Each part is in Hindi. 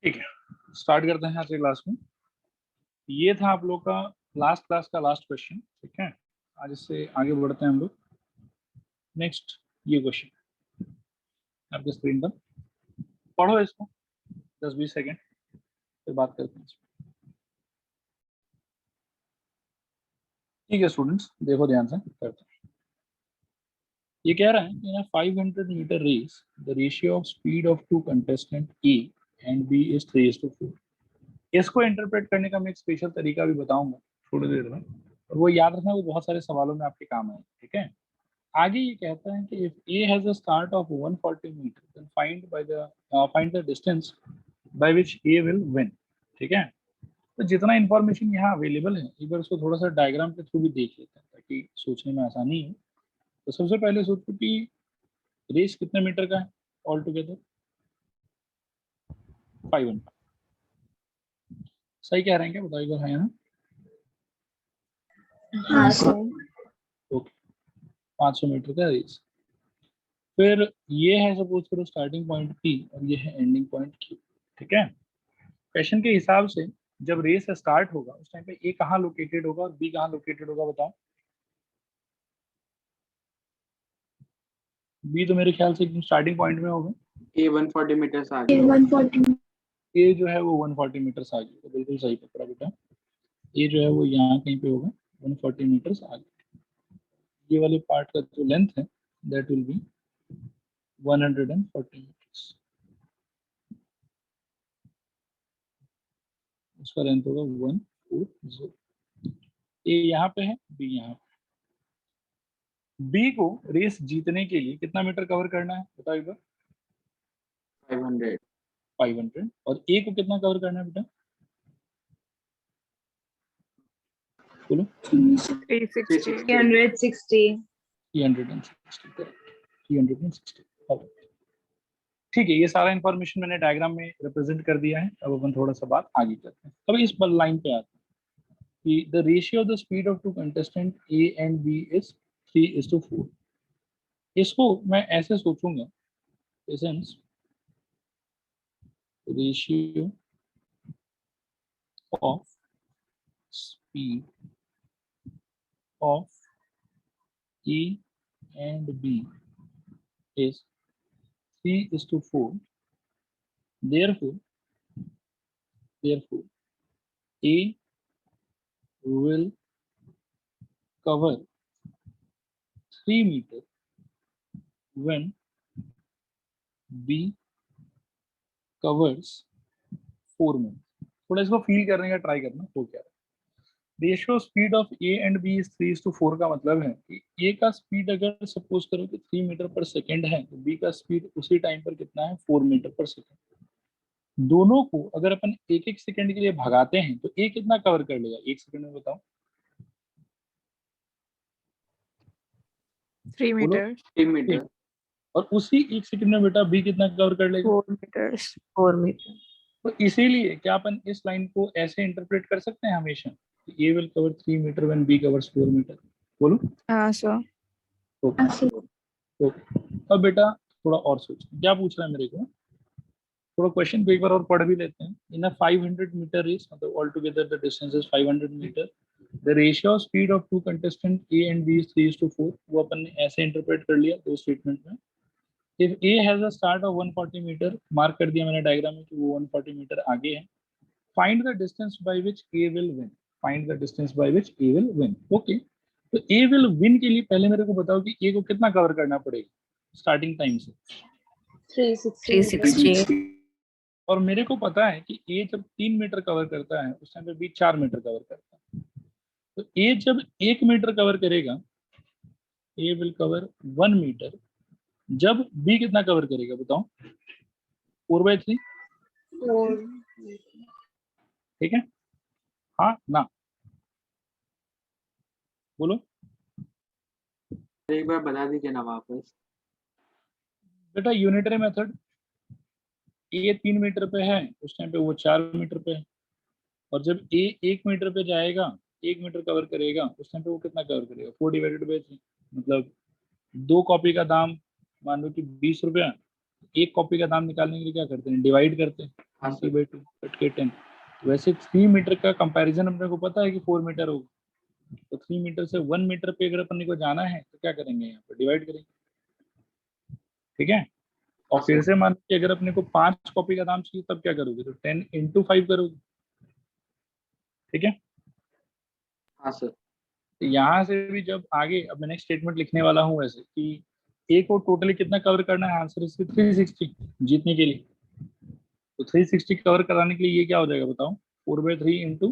ठीक है, स्टार्ट करते हैं आज के क्लास में। ये था आप लोग का लास्ट क्लास का लास्ट क्वेश्चन। ठीक है, आज इससे आगे बढ़ते हैं हम लोग। नेक्स्ट ये क्वेश्चन आपके स्क्रीन पर, पढ़ो इसको 10-20 सेकेंड, फिर बात करते हैं। ठीक है स्टूडेंट्स, देखो ध्यान से करते हैं। ये कह रहा है कि 500 metre race the ratio of speed of two contestant A and B is 3:4। इसको इंटरप्रेट करने का मैं एक स्पेशल तरीका भी बताऊंगा थोड़ी देर में, और वो याद रखना, वो बहुत सारे सवालों में आपके काम आए। ठीक है, आगे ये कहता है कि if A has a start of 140 metre then find the distance by which A will win. ठीक है, तो जितना इंफॉर्मेशन यहाँ अवेलेबल है एक बार उसको थोड़ा सा डायग्राम के थ्रू भी देख लेते हैं ताकि सोचने में आसानी हो। तो सबसे पहले सोचो कि रेस कितने मीटर का है ऑल टुगेदर? 500। सही कह रहे हैं क्या, बताओ एक बार। है ना? हाँ सर। ओके, 500 मीटर का रेस। फिर ये है सपोज करो स्टार्टिंग पॉइंट पी और ये है एंडिंग पॉइंट क्यू। ठीक है, क्वेश्चन के हिसाब से जब रेस स्टार्ट होगा उस टाइम पे ए कहाँ लोकेटेड होगा और बी कहाँ लोकेटेड होगा, बताओ। बी तो मेरे ख्याल से स्टार्टिंग पॉइंट में होगा। ए 140 मीटर आगे। 140। ए जो है वो 140 मीटर आगे, तो बिल्कुल सही पकड़ा बेटा। ए जो है वो यहाँ कहीं पे होगा 140 मीटर आगे। ये वाले पार्ट का जो लेंथ है दैट विल बी 140 मीटर्स। उसका लेंथ होगा 140। ए यहाँ पे है, बी यहाँ पे। बी को रेस जीतने के लिए कितना मीटर कवर करना है बताओ एक बार। 500। 500। और ए को कितना कवर करना है बेटा, बोलो। 360। 360। 360। ठीक है, ये सारा इंफॉर्मेशन मैंने डायग्राम में रिप्रेजेंट कर दिया है। अब अपन थोड़ा सा बात आगे करते हैं। अब इस लाइन पे आते हैं कि the ratio of the speed of two contestant A and B is 3:4। इसको मैं ऐसे सोचूंगा, patience, ratio of speed of A and B is 3:4. Therefore, A will cover 3 meter when B covers 4 meter. थोड़ा इसको फील करने का ट्राई करना हो क्या है। Ratio speed of A and B is 3:4 का मतलब है कि ए का स्पीड अगर सपोज करो कि 3 मीटर पर सेकेंड है तो बी का स्पीड उसी टाइम पर कितना है, 4 मीटर पर सेकेंड। दोनों को अगर अपन एक एक सेकंड के लिए भगाते हैं तो ए कितना कवर कर लेगा एक सेकंड में, बताओ। 3 मीटर। 3 मीटर। और उसी एक सेकंड में बेटा बी कितना कवर कर लेगा, 4 मीटर। 4 मीटर। तो इसीलिए क्या अपन इस लाइन को ऐसे इंटरप्रेट कर सकते हैं हमेशा, A will cover 3 metre when B covers 4 metre. बोलो। हाँ सर। ओके। अब बेटा थोड़ा और सोच, क्या पूछ रहा है मेरे को, थोड़ा क्वेश्चन को एक बार और पढ़ भी लेते हैं। इन अ 500 मीटर रेस, मतलब all together the distance is 500 metre, the ratio of speed of two contestant A and B is 3:4। वो अपन ने ऐसे इंटरप्रेट कर लिया दो स्टेटमेंट में। If A has a start of 140 metre, mark कर दिया मैंने डायग्राम में कि वो 140 मीटर आगे है। Find the distance by which A will win. Find the distance by which A will win. Okay, तो ए विल विन के लिए पहले मेरे को बताओ कि ए को कितना कवर करना पड़ेगा स्टार्टिंग टाइम से। 360। और मेरे को पता है कि ए जब 3 मीटर कवर करता है उस टाइम पे बी 4 मीटर कवर करता है। तो ए जब 1 मीटर कवर करेगा, ए विल कवर 1 मीटर। जब बी कितना कवर करेगा बताओ, 4/3। ठीक है, हाँ ना, बोलो। एक बार बता दीजिए ना वापस। बेटा यूनिटरी मेथड, ए 3 मीटर पे है उस टाइम पे वो 4 मीटर पे है। और जब ए 1 मीटर पे जाएगा, 1 मीटर कवर करेगा उस टाइम पे वो कितना कवर करेगा, 4/3। मतलब 2 कॉपी का दाम मान लो कि 20 रुपया, एक कॉपी का दाम निकालने के लिए क्या करते हैं, डिवाइड करते हैं। हाँ twenty sir. By two cut के 10। वैसे 3 मीटर का कंपैरिजन अपने को पता है कि 4 मीटर होगा, तो 3 मीटर से 1 मीटर पे अगर अपने को जाना है तो क्या करेंगे, यहाँ पर डिवाइड करेंगे, ठीक है। और हाँ फिर सर। से मान के अगर अपने को 5 कॉपी का दाम चाहिए तब क्या करोगे, तो 10 इंटू 5 करोगे, ठीक है। हाँ सर। तो यहाँ से भी जब आगे अब मैं नेक्स्ट स्टेटमेंट लिखने वाला हूँ वैसे कि ए को टोटली कितना कवर करना है, आंसर इसकी 360 जीतने के लिए। तो 360 कवर कराने के लिए ये क्या हो जाएगा बताओ, 4/3 इंटू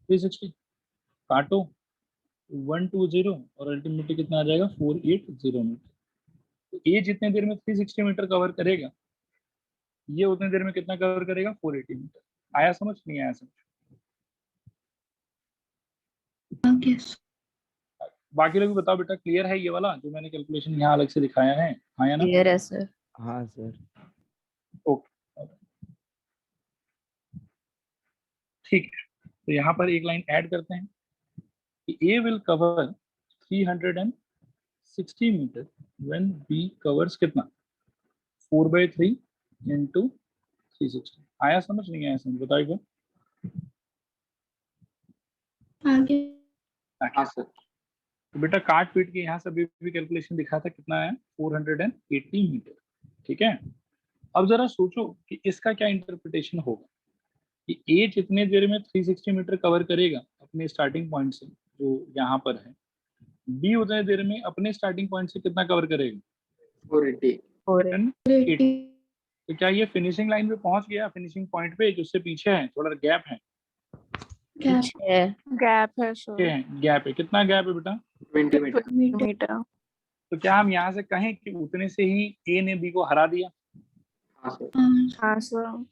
360, काटो 120 और अल्टीमेटली कितना आ जाएगा 480 मीटर। तो ये जितने देर में 360 मीटर कवर करेगा, ये उतने देर में कितना कवर करेगा 480 मीटर। आया समझ, नहीं आया समझ? बाकी लोग भी बताओ बेटा, क्लियर है ये वाला जो मैंने कैलकुलेशन यहाँ अलग से दिखाया है, हाँ या ना? क्लियर है सर। हाँ सर। ओके ठीक है। तो यहाँ पर एक लाइन ऐड करते हैं कि A will cover 360 metre when B covers कितना 4/3 इंटू 360। आया समझ, नहीं आया समझ, बताइए। हाँ सर। तो बेटा काट पीट के यहाँ से भी कैलकुलेशन दिखा था, कितना है 480 मीटर, ठीक है। अब जरा सोचो कि इसका क्या इंटरप्रिटेशन होगा कि ए जितने देर में 360 मीटर कवर करेगा अपने स्टार्टिंग पॉइंट से जो यहाँ पर है, बी उतने देर में अपने स्टार्टिंग पॉइंट से कितना कवर करेगा 480। 480। तो क्या ये फिनिशिंग लाइन पे पहुंच गया, फिनिशिंग पॉइंट पे जो उससे पीछे है, थोड़ा गैप है, है गैप है सर। गैप है, कितना गैप है बेटा? 20 मीटर। मीटर। तो क्या हम यहाँ से कहें कि उतने से ही ए ने बी को हरा दिया? हाँ सर। हाँ सर।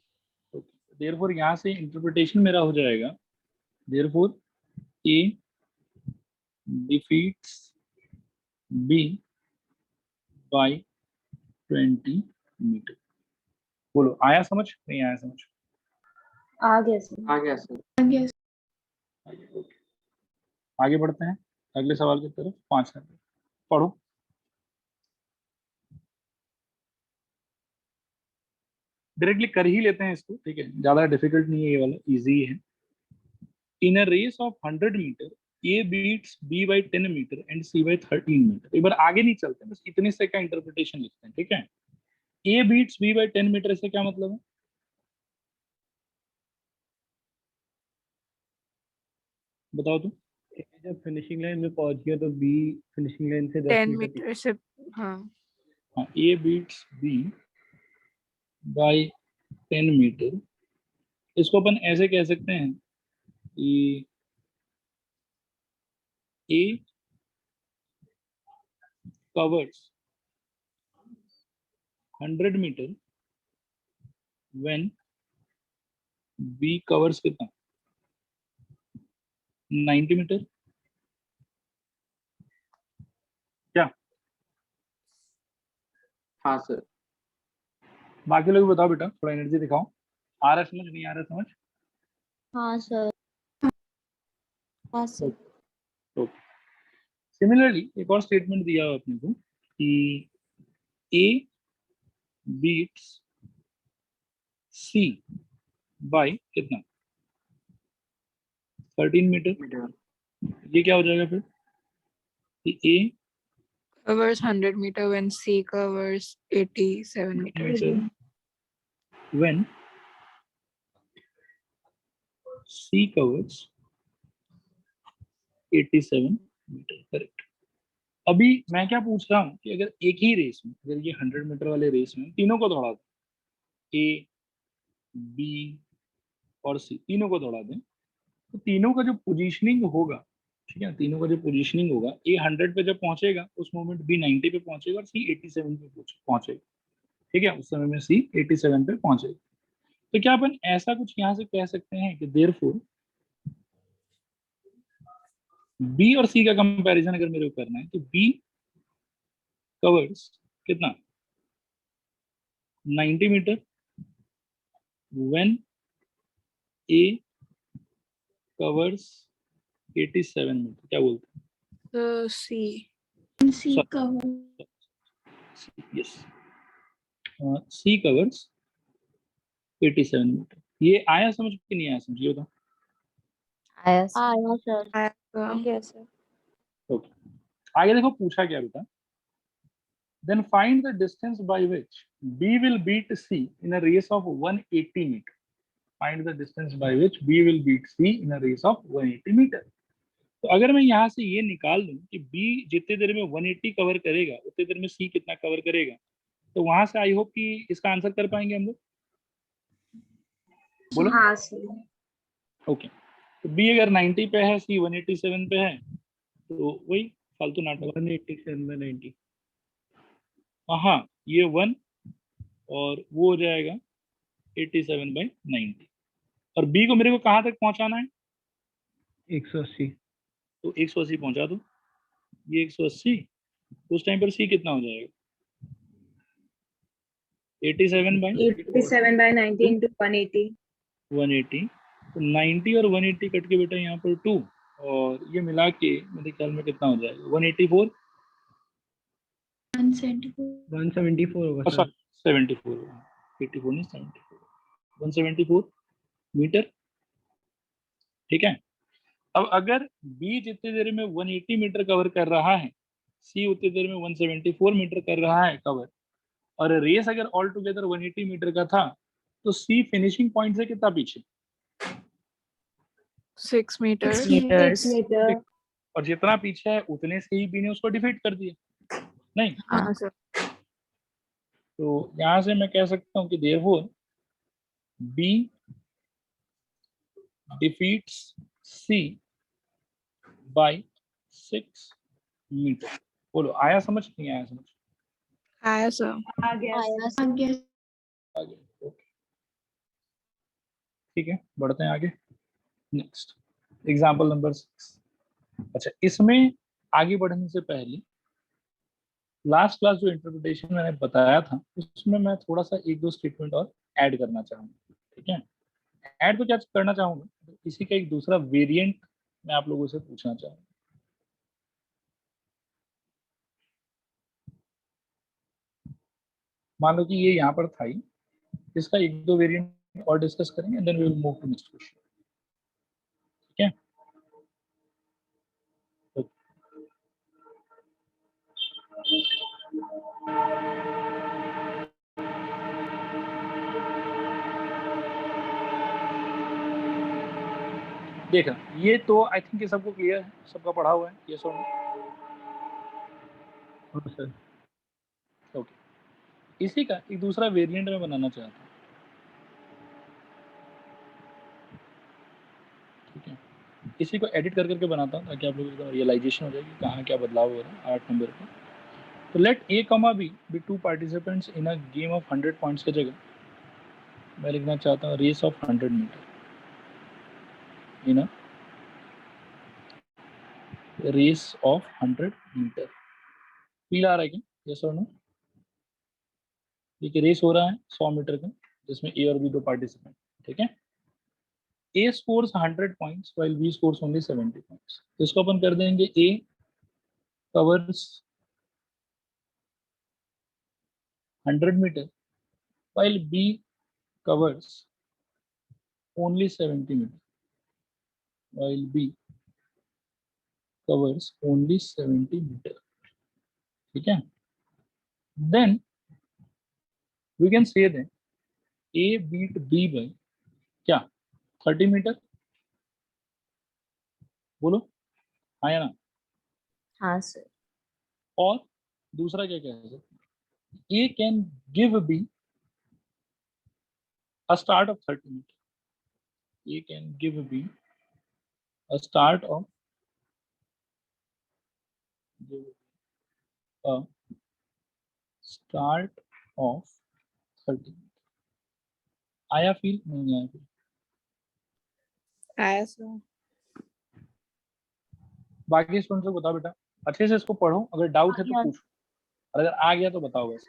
देयरफॉर यहाँ से इंटरप्रिटेशन मेरा हो जाएगा, देयरफॉर ए डिफीट्स बी बाय 20 मीटर। बोलो आया समझ, नहीं आया समझ? आ गया सर। आ गया सर। आगे बढ़ते हैं अगले सवाल की तरफ। 5 नंबर पढ़ो। डायरेक्टली कर ही लेते हैं इसको, ठीक है, ज्यादा डिफिकल्ट नहीं है ये वाला, इजी है। In a race of 100 metre A beats B by 10 metre and C by 13 metre. एक बार आगे नहीं चलते, बस इतने से का इंटरप्रिटेशन लिखते हैं, ठीक है। A beats B by 10 metre से क्या मतलब है, बताओ तुम। जब फिनिशिंग लाइन में पहुंच गया तो बी फिनिशिंग लाइन से 10 10 मीटर मीटर से। हाँ। हाँ, A beats B by 10 metre, इसको अपन ऐसे कह सकते हैं कि A covers 100 metre when B covers कितना 90 मीटर। क्या हाँ सर। बाकी लोग बताओ बेटा, थोड़ा एनर्जी दिखाओ। आ रहा है समझ, नहीं आ रहा समझ? हाँ सर। हाँ सर। तो सिमिलरली एक और स्टेटमेंट दिया हुआ अपने को कि A beats C by कितना 13 मीटर। मीटर। ये क्या हो जाएगा फिर कि A Covers 100 meter when C covers 87 meters. when C covers 87 metre, correct. अभी मैं क्या पूछ रहा हूँ कि अगर एक ही रेस में, अगर ये 100 मीटर वाले रेस में तीनों को दौड़ा दें, ए बी और सी तीनों को दौड़ा दें, तो तीनों का जो पोजीशनिंग होगा, ठीक है, तीनों का जो पोजीशनिंग होगा, ए 100 पे जब पहुंचेगा उस मोमेंट बी 90 पे पहुंचेगा और सी 87 पे पहुंचेगा, ठीक है, उस समय में सी 87 पे पहुंचेगा। तो क्या अपन ऐसा कुछ यहाँ से कह सकते हैं कि देयरफॉर बी और सी का कंपैरिजन अगर मेरे को करना है तो बी कवर्स कितना 90 metre when A covers 87 metre. क्या बोलते हैं? So C. yes, C covers 87 metre. ये आया समझ कि नहीं आया समझ, ये बताओ। आया सर। Yes, sir. ओके, आगे देखो पूछा क्या बेटा। Then find the distance by which B will beat C in a race of 180 meter. Find the distance by which B will beat C in a race of 180 meter. तो अगर मैं यहाँ से ये निकाल दूं कि B जितने देर में 180 कवर करेगा उतने देर में C कितना कवर करेगा, तो वहां से आई होप कि इसका आंसर कर पाएंगे हम लोग। बोलो। हाँ सर। ओके, तो B अगर 90 पे है, C 187 पे है, तो वही फालतू नाटक। 187 by 90। हाँ, ये 1 और वो हो जाएगा 87 by 90। और B को मेरे को कहाँ तक पहुंचाना है? 180। तो 180 पहुंचा दो। ये 180, उस टाइम पर C कितना हो जाएगा? 87 by 90 into 180. 180। तो 90 और 180 कट के बेटा यहाँ पर 2, और ये मिला के मेरे ख्याल में कितना हो जाएगा? 184, 174 होगा सर। 74, 84 नहीं 74, 174 मीटर। ठीक है। अब अगर B जितनी देर में 180 मीटर कवर कर रहा है, C उतनी देर में 174 मीटर कर रहा है कवर, और रेस अगर ऑल टुगेदर 180 मीटर का था, तो C फिनिशिंग पॉइंट से कितना पीछे? 6 meters. और जितना पीछे है उतने से ही B ने उसको डिफीट कर दिया, नहीं? हाँ सर। तो यहां से मैं कह सकता हूं कि therefore B defeats C by 6 metre. बोलो, आया समझ नहीं आया समझ? आया सर। आया सर। आगे ओके, ठीक है, बढ़ते हैं आगे। Next example number 6। अच्छा, इसमें आगे बढ़ने से पहले लास्ट क्लास जो इंटरप्रिटेशन मैंने बताया था उसमें मैं थोड़ा सा एक दो स्टेटमेंट और ऐड करना चाहूंगा। ठीक है, ऐड तो क्या करना चाहूंगा, तो इसी का एक दूसरा वेरिएंट मैं आप लोगों से पूछना चाहूंगा। मान लो कि ये यहाँ पर था ही, इसका एक दो वेरिएंट और डिस्कस करेंगे and then we will move to next question. ठीक है, देखा, ये तो आई थिंक ये सबको क्लियर है, सबका पढ़ा हुआ है ये सुनो। हाँ सर। ओके, इसी का एक दूसरा वेरिएंट में बनाना चाहता हूँ। ठीक है, इसी को एडिट कर करके बनाता हूँ ताकि आप लोगों को रियलाइजेशन हो जाए कि कहाँ क्या बदलाव हो रहा है 8 नंबर पर। तो late A, B be two participants in a game of 100 points की जगह मैं लिखना चाहता हूँ race of 100 metre in a race of 100 metre. Feel आ रहा है क्या? यस और नो? ये रेस हो रहा है 100 मीटर का, जिसमें A और B दो पार्टिसिपेंट। ठीक है, A scores 100 points while B scores only 70 points। तो इसको अपन कर देंगे A covers 100 meter while B covers only 70 meter, while B covers only 70 meter। ठीक है, then we can say that A beat B by क्या 30 मीटर। बोलो, हाँ या ना? हाँ सर। और दूसरा क्या कह सकते हैं, A can give B a start of 30 meter। A can give B a start of a start of 30 meter। आया फील? नहीं आया फील? आया सर। बाकी स्टूडेंट्स को बताओ बेटा, अच्छे से इसको पढ़ो, अगर डाउट है तो पूछो, और अगर आ गया तो बताओ बस।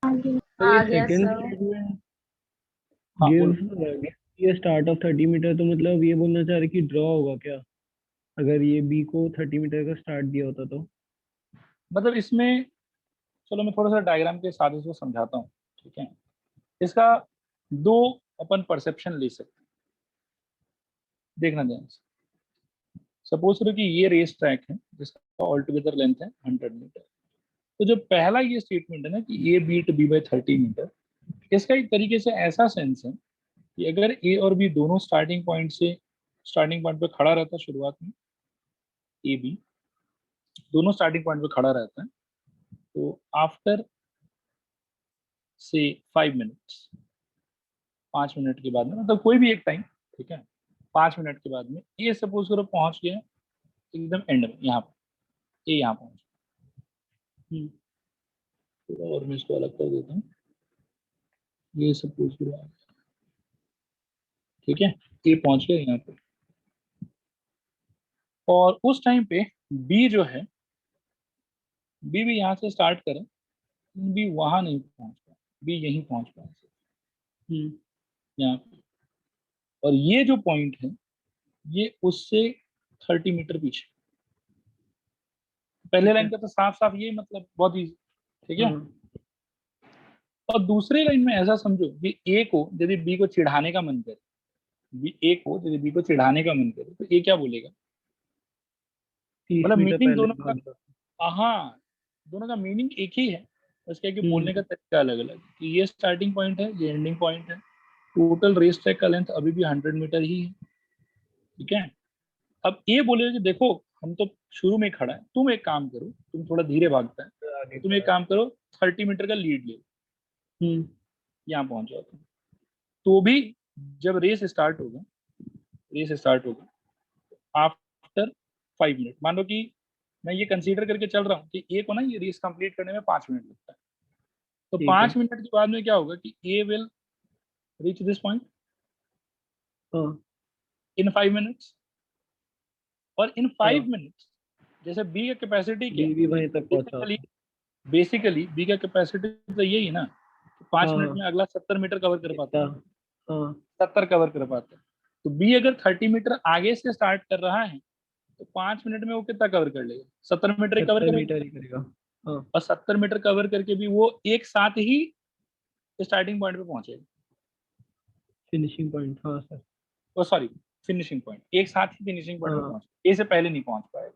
तो ये सेकंड स्टेटमेंट हाँ गिव बोलो। ये स्टार्ट ऑफ 30 मीटर, तो मतलब ये बोलना चाह रहे कि ड्रॉ होगा क्या अगर ये बी को 30 मीटर का स्टार्ट दिया होता तो? मतलब इसमें चलो मैं थोड़ा सा डायग्राम के साथ इसको समझाता हूँ। ठीक है, इसका दो अपन परसेप्शन ले सकते हैं। देखना ध्यान से, सपोज करो कि ये रेस ट्रैक है जिसका ऑल टुगेदर लेंथ है 100 मीटर। तो जो पहला ये स्टेटमेंट है ना कि ए बीट बी बाय 30 मीटर, इसका एक तरीके से ऐसा सेंस है कि अगर ए और बी दोनों स्टार्टिंग पॉइंट पे खड़ा रहता है शुरुआत में, ए बी दोनों स्टार्टिंग पॉइंट पे खड़ा रहता है, तो आफ्टर से 5 मिनट्स, 5 मिनट के बाद में, मतलब कोई भी एक टाइम, ठीक है, 5 मिनट के बाद में ये सपोज करो पहुंच गया एकदम एंड में, यहाँ पे ये यहाँ पहुंच, थोड़ा और मैं इसको अलग कर देता हूँ, ये सपोज करो, ठीक है, ये पहुंच गया यहाँ पे, और उस टाइम पे बी जो है, बी भी यहाँ से स्टार्ट करें, बी वहां नहीं पहुंच पाया, बी यहीं पहुंच पाया यहाँ पे, और ये जो पॉइंट है ये उससे 30 मीटर पीछे। पहले लाइन का तो साफ साफ ये मतलब बहुत इजी, ठीक है। और दूसरी लाइन में ऐसा समझो कि ए को यदि बी को चिढ़ाने का मन करे, ए को यदि बी को चिढ़ाने का मन करे, तो ए क्या बोलेगा, मतलब मीनिंग दोनों का, हाँ दोनों का मीनिंग एक ही है, बस क्या कि बोलने का तरीका अलग अलग, कि ये स्टार्टिंग पॉइंट है, ये एंडिंग पॉइंट है, टोटल रेस ट्रैक का लेंथ अभी भी 100 मीटर ही है, ठीक है। अब ये बोलेगा कि देखो हम तो शुरू में खड़ा है, तुम एक काम करो, तुम थोड़ा धीरे भागता है, तुम एक काम करो 30 मीटर का लीड ले, यहाँ पहुंच जाओ तुम। तो भी जब रेस स्टार्ट होगा आफ्टर 5 मिनट, मान लो कि मैं ये कंसीडर करके चल रहा हूँ कि ए को ना ये रेस कंप्लीट करने में 5 मिनट लगता है, तो 5 मिनट के बाद में क्या होगा कि A will reach this point in 5 minutes, और इन 5 मिनट्स जैसे बी का कैपेसिटी क्या है, वहीं तक पहुंचा, बेसिकली बी का कैपेसिटी तो यही है ना, 5 मिनट में अगला 70 मीटर कवर कर पाता है, 70 कवर कर पाता है। तो बी अगर 30 मीटर आगे से स्टार्ट कर रहा है तो 5 मिनट में वो कितना कवर कर लेगा, 70 मीटर ही कवर करेगा, और 70 मीटर कवर करके भी वो एक साथ ही स्टार्टिंग पॉइंट पे पहुंचेगा, फिनिशिंग पॉइंट, हाँ सर, ओ सॉरी फिनिशिंग पॉइंट, एक साथ ही फिनिशिंग पॉइंट पे पहुंचेगा, ए से पहले नहीं पहुंच पाएगा।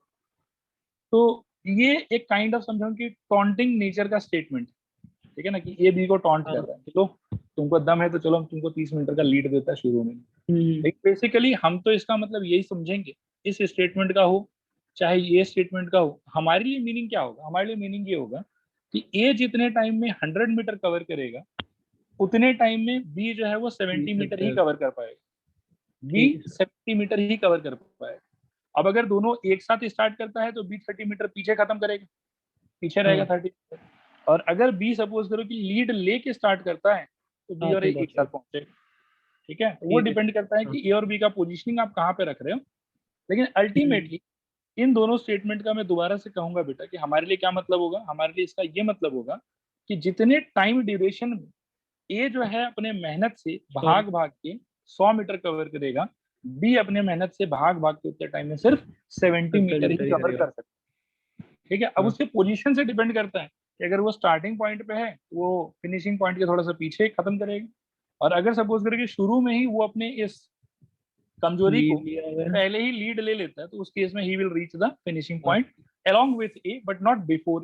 तो ये एक काइंड ऑफ समझो कि टॉन्टिंग नेचर का स्टेटमेंट, ठीक है ना, कि ए बी को टॉन्ट कर रहा है, चलो तुमको दम है तो चलो हम तुमको 30 मीटर का लीड देता है शुरू में, लेकिन बेसिकली हम तो इसका मतलब यही समझेंगे, इस स्टेटमेंट का हो चाहे ये स्टेटमेंट का हो, हमारे लिए मीनिंग क्या होगा, हमारे लिए मीनिंग ये होगा कि ए जितने टाइम में 100 मीटर कवर करेगा उतने टाइम में बी जो है वो 70 मीटर ही कवर कर पाएगा, बी 70 मीटर ही कवर कर पाएगा। अब अगर दोनों एक साथ स्टार्ट करता है तो बी 30 मीटर पीछे खत्म करेगा, पीछे रहेगा 30 मीटर, और अगर बी सपोज करो कि लीड लेके स्टार्ट करता है तो बी और ए एक साथ पहुंचेगा, ठीक है। वो डिपेंड करता है कि ए और बी का पोजीशनिंग आप कहाँ पे रख रहे हो, लेकिन अल्टीमेटली इन दोनों स्टेटमेंट का मैं दोबारा से कहूंगा बेटा कि हमारे लिए क्या मतलब होगा, हमारे लिए इसका ये मतलब होगा कि जितने टाइम ड्यूरेशन में ए जो है अपने मेहनत से भाग भाग के 100 मीटर कवर करेगा, बी अपने मेहनत से भाग भाग के उतने टाइम में सिर्फ 70 मीटर ही कवर कर सकता है, ठीक है। अब उसके पोजीशन से डिपेंड करता है कि अगर वो स्टार्टिंग पॉइंट पे है तो वो फिनिशिंग पॉइंट के थोड़ा सा पीछे खत्म करेगा, और अगर सपोज करें कि शुरू में ही वो अपने इस कमजोरी को पहले ही लीड ले लेता है तो उस केस में he will reach the finishing point along with A but not before,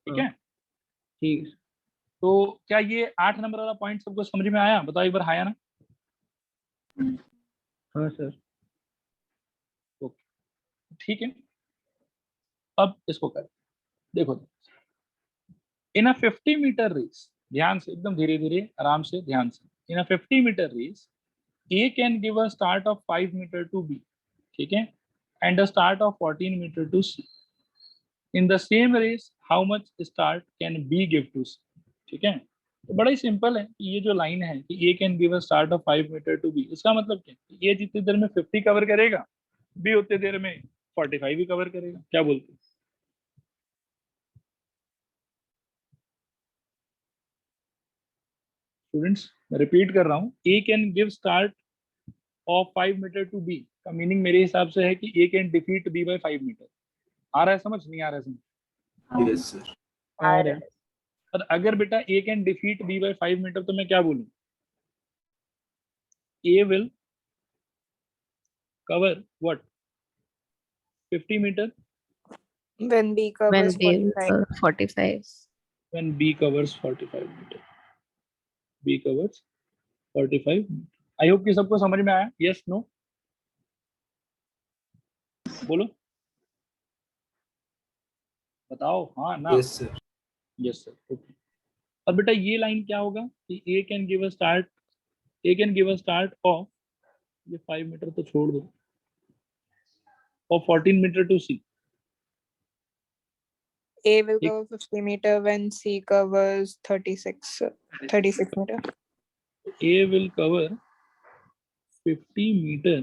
ठीक है। ठीक, तो क्या ये 8 नंबर वाला पॉइंट सबको समझ में आया, बताओ एक बार आया ना? हाँ सर, ओके ठीक है। अब इसको कर देखो, इन अ 50 मीटर रेस, ध्यान से एकदम धीरे धीरे आराम से ध्यान से, in a 50 metre race A can give a start of 5 meter to B, ठीक है, and a start of 14 meter to C. In the same race, how much start can B give to C? ठीक है, तो बड़ा ही सिंपल है कि ये जो लाइन है कि A can give a start of 5 meter to B, इसका मतलब क्या है, ये जितनी देर में 50 कवर करेगा B उतनी देर में 45 भी कवर करेगा, क्या बोलते हैं? स्टूडेंट्स मैं रिपीट कर रहा हूँ, A can give start of 5 metre to B का मीनिंग मेरे हिसाब से है कि A can defeat B by 5 metre. आ रहा है समझ, नहीं आ रहा है समझ? Yes sir. आ रहा है। और अगर बेटा A can defeat B by 5 metre तो मैं क्या बोलूँ, A will cover what? 50 meter When B When covers B 45. 45. when B covers 45 meter. B covers 45 meter. I hope कि सबको समझ में आया. Yes, no? बोलो, बताओ हाँ ना. Yes, sir. Yes sir. Okay. और बेटा ये लाइन क्या होगा कि A can give a start off, ये 5 मीटर तो छोड़ दो, और 14 metre to C. A will cover 50 meter when C covers 36 meter. A will cover 50 meter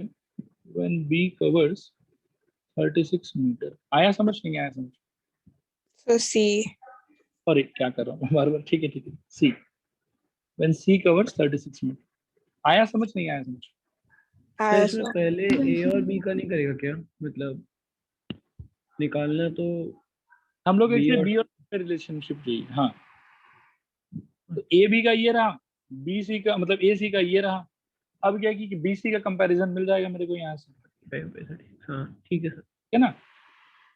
when B covers 36 meter. आया समझ नहीं आया समझ? So C. अरे क्या कर रहा हूँ बार बार. ठीक है. C when C covers 36 meter. आया समझ नहीं आया समझ? क्या आया इसमें सर. पहले ए और बी का नहीं करेगा क्या, मतलब निकालना तो हम लोग B एक्चुअली और- बी और रिलेशनशिप चाहिए. हाँ, तो ए बी का ये रहा, बी सी का मतलब ए सी का ये रहा. अब क्या है कि बी सी का कंपैरिजन मिल जाएगा मेरे को यहाँ से. हाँ ठीक है सर. है ना?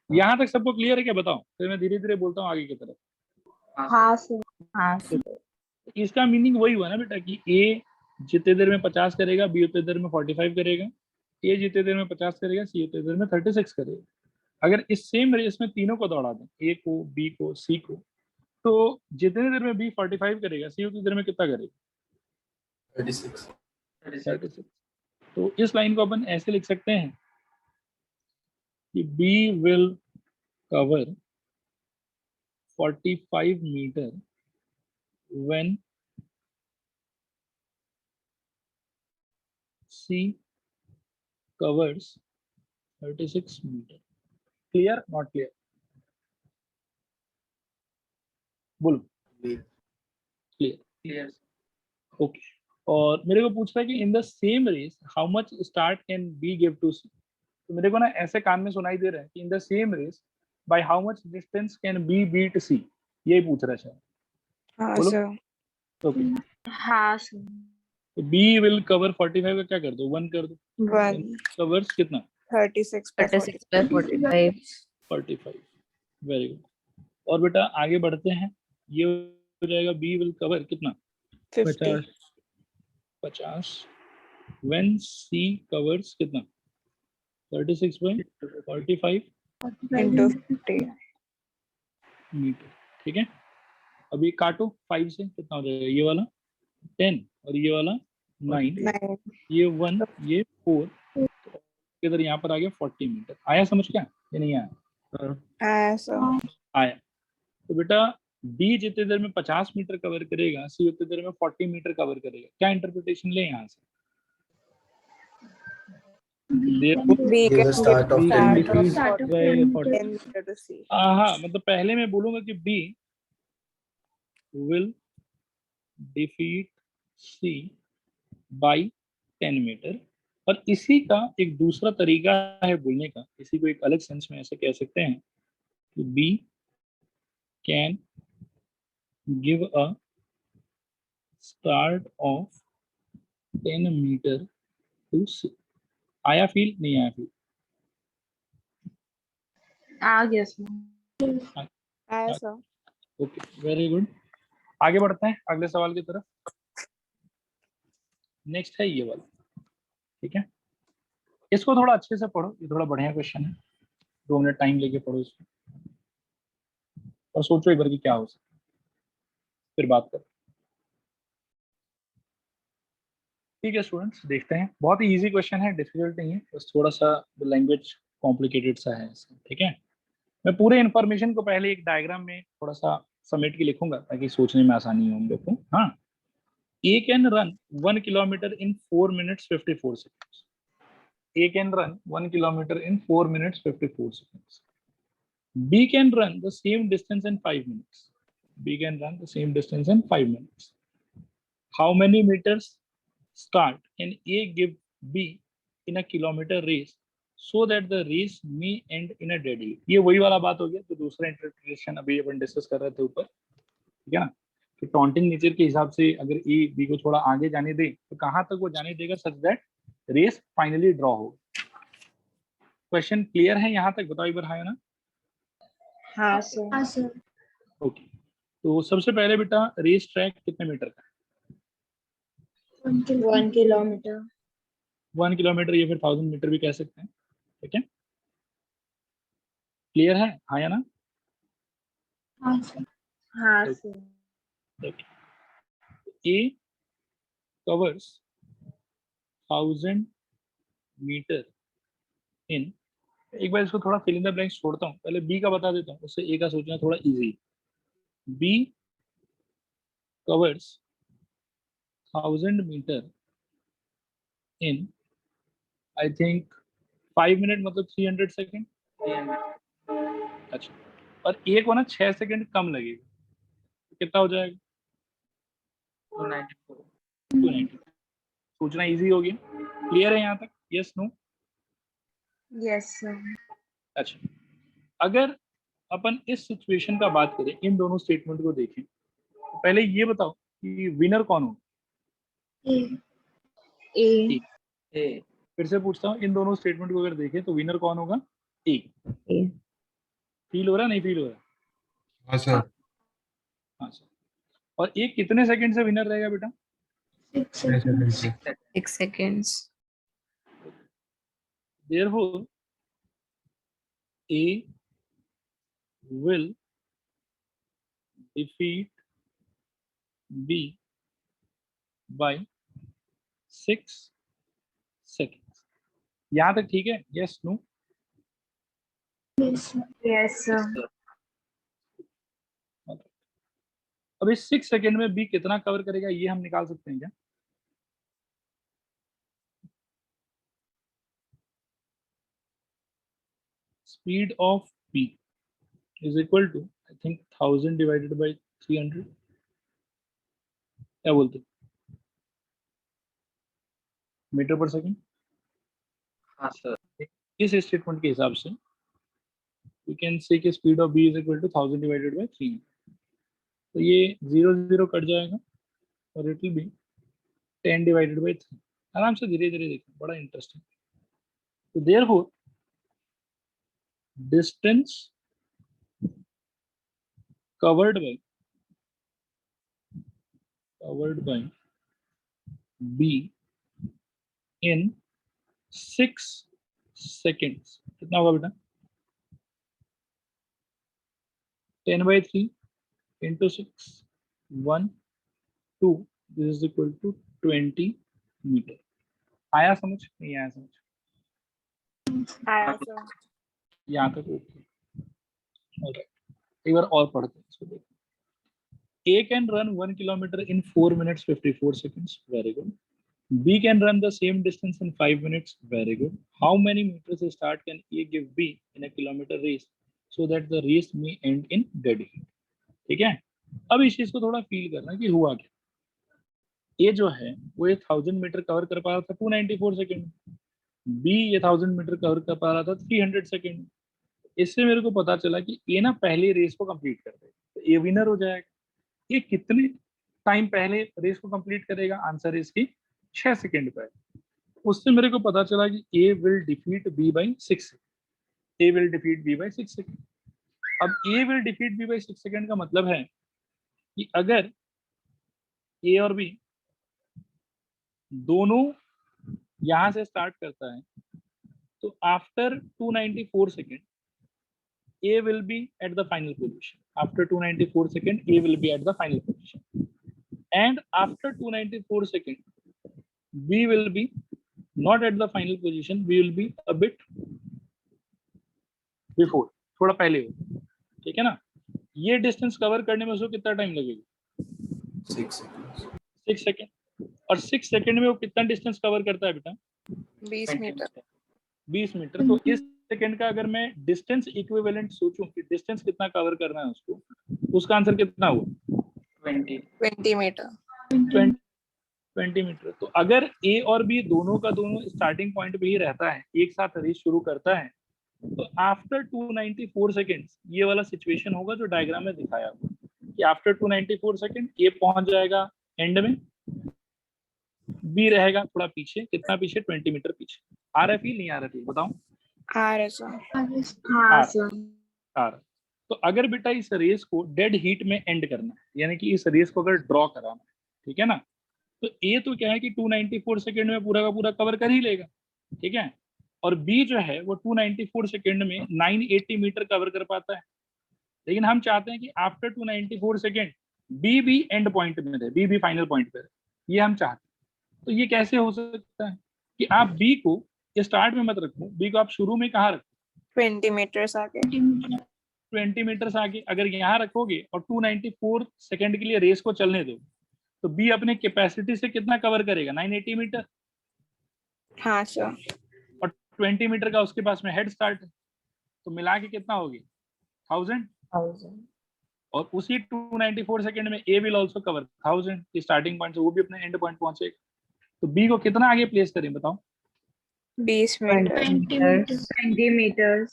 यहाँ तक सबको क्लियर है क्या? बताओ, फिर मैं धीरे धीरे बोलता हूँ आगे की तरफ. हाँ सर. हाँ सर. इसका मीनिंग वही हुआ ना बेटा कि ए जितने देर में 50 करेगा, बी उतने देर में 45 करेगा, ए जितने देर में 50 करेगा, सी उतने देर में 36 करेगा. अगर इस सेम रेस में तीनों को दौड़ा दें, ए को, बी को, सी को, तो जितने देर में बी 45 करेगा, सी उतनी देर में कितना करेगा? 36. 36. तो इस लाइन को अपन ऐसे लिख सकते हैं कि B will cover 45 meter when C covers 36 meter. Clear? Not clear? बोलो. Clear. Clear. Okay. और मेरे को पूछ रहा है कि in the same race how much start can B give to C. तो मेरे को ना ऐसे कान में सुनाई दे रहा है कि in the same race by how much distance can B beat C. यही पूछ रहा है शायद. हाँ बोलो. सर. ओके. हाँ सर. तो बी विल कवर 45 का क्या कर दो? 1 कर दो. 1. कवर्स कितना? 36 by 36 by 45. 45. Very good. और बेटा आगे बढ़ते हैं. ये हो जाएगा बी विल कवर कितना? 50. 50. व्हेन सी कवर्स कितना? 36 by 45 into 50. मीटर. ठीक है. अभी काटो 5 से, कितना हो जाएगा? ये वाला 10 और ये वाला 9, 9. ये 1, ये 4, इधर यहाँ पर आ गया 40 मीटर. आया समझ क्या? ये नहीं आया? आया सर. आया. तो बेटा बी जितने देर में 50 मीटर कवर करेगा, सी उतने देर में 40 मीटर कवर करेगा. क्या इंटरप्रिटेशन ले यहाँ से? Therefore, B Give can a start of give 10 start of meters. 10 meter to C. हाँ, मतलब पहले मैं बोलूंगा कि B will defeat C by 10 metre. और इसी का एक दूसरा तरीका है बोलने का, इसी को एक अलग सेंस में ऐसे कह सकते हैं कि B can give a start of 10 meter to C. आया फील? नहीं आया फील? आ गया सर. आया सर. Okay, very good. आगे बढ़ते हैं अगले सवाल की तरफ. नेक्स्ट है ये वाला. ठीक है, इसको थोड़ा अच्छे से पढ़ो, ये थोड़ा बढ़िया क्वेश्चन है. 2 मिनट टाइम लेके पढ़ो इसको और सोचो एक बार कि क्या हो सकता है, फिर बात करो. ठीक है स्टूडेंट्स, देखते हैं. बहुत ही इजी क्वेश्चन है, डिफिकल्ट नहीं है, बस थोड़ा सा लैंग्वेज कॉम्प्लिकेटेड सा है इसका. ठीक है, मैं पूरे इन्फॉर्मेशन को पहले एक डायग्राम में थोड़ा सा समेट के लिखूंगा ताकि सोचने में आसानी हो हम लोग को. हाँ, A can run 1 kilometer in 4 minutes 54 seconds. A can run 1 kilometer in 4 minutes 54 seconds. B can run the same distance in 5 minutes. B can run the same distance in 5 minutes. How many meters start can A give B in a kilometer race so that the race may end in a dead heat? ये वही वाला बात हो गया तो दूसरा इंटरप्रिटेशन अभी अपन डिस्कस कर रहे थे ऊपर. ठीक है ना. कि टॉन्टिंग नेचर के हिसाब से अगर ए बी को थोड़ा आगे जाने दे तो कहाँ तक वो जाने देगा such that race finally draw हो। क्वेश्चन क्लियर है यहाँ तक? बताओ एक बार, हाँ ना? हाँ सर। ओके, तो सबसे पहले बेटा रेस ट्रैक कितने मीटर का है? 1 किलोमीटर। 1 किलोमीटर या फिर 1000 मीटर भी कह सकते हैं, ठीक है? क्लियर है, हाँ या ना? हाँ सर। ए covers 1000 मीटर इन, एक बार इसको थोड़ा फिल इन द ब्लैंक्स छोड़ता हूँ, पहले बी का बता देता हूँ, उससे ए का सोचना थोड़ा easy. B covers 1000 metre in I think 5 minute, मतलब 300 सेकेंड। 300 अच्छा, और ए को ना 6 सेकेंड कम लगेगा, तो कितना हो जाएगा? 294 290। सोचना इजी हो गया। क्लियर है यहाँ तक? Yes no? Yes sir. अच्छा, अगर अपन इस सिचुएशन का बात करें, इन दोनों स्टेटमेंट को देखें, तो पहले ये बताओ कि विनर कौन हो? ए। ए फिर से पूछता हूँ, इन दोनों स्टेटमेंट को अगर देखें तो विनर कौन होगा? ए। फील हो रहा, नहीं फील हो रहा? हाँ सर। हाँ सर। और ए कितने सेकंड से विनर रहेगा बेटा? 6 सेकंड से। 6 seconds। Therefore, A will defeat B by 6 seconds. यहाँ तक ठीक है? Yes, no? Yes sir. अब इस 6 सेकंड में B कितना कवर करेगा ये हम निकाल सकते हैं क्या? Speed of B is equal to I think 1000 divided by 300. क्या बोलते? मीटर पर सेकंड। हाँ सर। इस स्टेटमेंट के हिसाब से we can say कि speed of B is equal to 1000 divided by 300. तो ये 0 0 कट जाएगा और it will be 10 divided by 3। आराम से धीरे धीरे देखो, बड़ा इंटरेस्टिंग। तो therefore distance covered by be in 6 seconds कितना होगा बेटा? 10 by 3 into 6 1 2 this is equal to 20 metre. आया समझ? नहीं आया समझ? आया सर। यहाँ तक ओके। एक बार और पढ़ते हैं इसको, देखो। A can run 1 kilometer in 4 minutes 54 seconds. Very good. B can run the same distance in 5 minutes. Very good. How many meters start can A give B in a kilometer race so that the race may end in dead heat? ठीक है, अब इस चीज को थोड़ा फील करना कि हुआ क्या। ए जो है वो 1000 मीटर कवर कर पा रहा था 294 सेकेंड, बी ये 1000 मीटर कवर कर पा रहा था 300 सेकेंड। इससे मेरे को पता चला कि ए ना पहले रेस को कंप्लीट कर देगा, तो ए विनर हो जाएगा। ये कितने टाइम पहले रेस को कंप्लीट करेगा? आंसर है इसकी 6 सेकेंड पहले। उससे मेरे को पता चला कि A will defeat B by 6 second. A will defeat B by 6 second. अब A will defeat B by 6 second का मतलब है कि अगर ए और बी दोनों यहां से स्टार्ट करता है तो after 294 second A will be at the final position. After 294 seconds, A will be at the final position. And after 294 seconds, B will be not at the final position. We will be a bit before. थोड़ा पहले हो, ठीक है ना? ये डिस्टेंस कवर करने में उसको कितना टाइम लगेगा? 6 seconds. 6 सेकेंड। और 6 सेकेंड में वो कितना डिस्टेंस कवर करता है बेटा? 20 मीटर। 20 मीटर। तो इस सेकंड का अगर मैं डिस्टेंस इक्विवेलेंट सोचूं कि डिस्टेंस कितना कवर करना है उसको, उसका आंसर कितना हुआ? 20 मीटर। 20 मीटर। तो अगर ए और बी दोनों का दोनों स्टार्टिंग पॉइंट पे ही रहता है, एक साथ रेस शुरू करता है, तो आफ्टर 294 सेकेंड्स ये वाला सिचुएशन होगा जो डायग्राम में दिखाया हुआ। कि आफ्टर 294 सेकंड ए पहुंच जाएगा एंड में, बी रहेगा थोड़ा पीछे, कितना पीछे, 20 मीटर पीछे। आ रहा है फील, नहीं आ रहा फील, बताओ। आ रहा सर। हाँ सर। आ रहा। तो अगर बेटा इस रेस को डेड हीट में एंड करना है, यानी कि इस रेस को अगर ड्रॉ कराना है, ठीक है ना, तो ए तो क्या है कि 294 सेकंड में पूरा का पूरा कवर कर ही लेगा, ठीक है, और बी जो है वो 294 सेकंड में 980 मीटर कवर कर पाता है। लेकिन हम चाहते हैं कि आफ्टर 294 सेकंड बी भी एंड पॉइंट में रहे, बी भी फाइनल पॉइंट पे रहे, ये हम चाहते हैं। तो ये कैसे हो सकता है कि आप बी को स्टार्ट में मत रखो, बी को आप शुरू में कहाँ रखो, 20 मीटर्स आगे। 20 मीटर आगे। अगर यहाँ रखोगे और 294 सेकंड के लिए रेस को चलने दो, तो बी अपने कैपेसिटी से कितना कवर करेगा, 980 मीटर, हाँ सर। और 20 मीटर का उसके पास में हेड स्टार्ट है, तो मिला के कितना होगी, 1000। और उसी 294 सेकंड में ए विल आल्सो कवर 1000 की स्टार्टिंग पॉइंट से, वो भी अपने एंड पॉइंट पहुंचेगा। तो बी को कितना आगे प्लेस करें बताओ। 20 मीटर। 20 meters.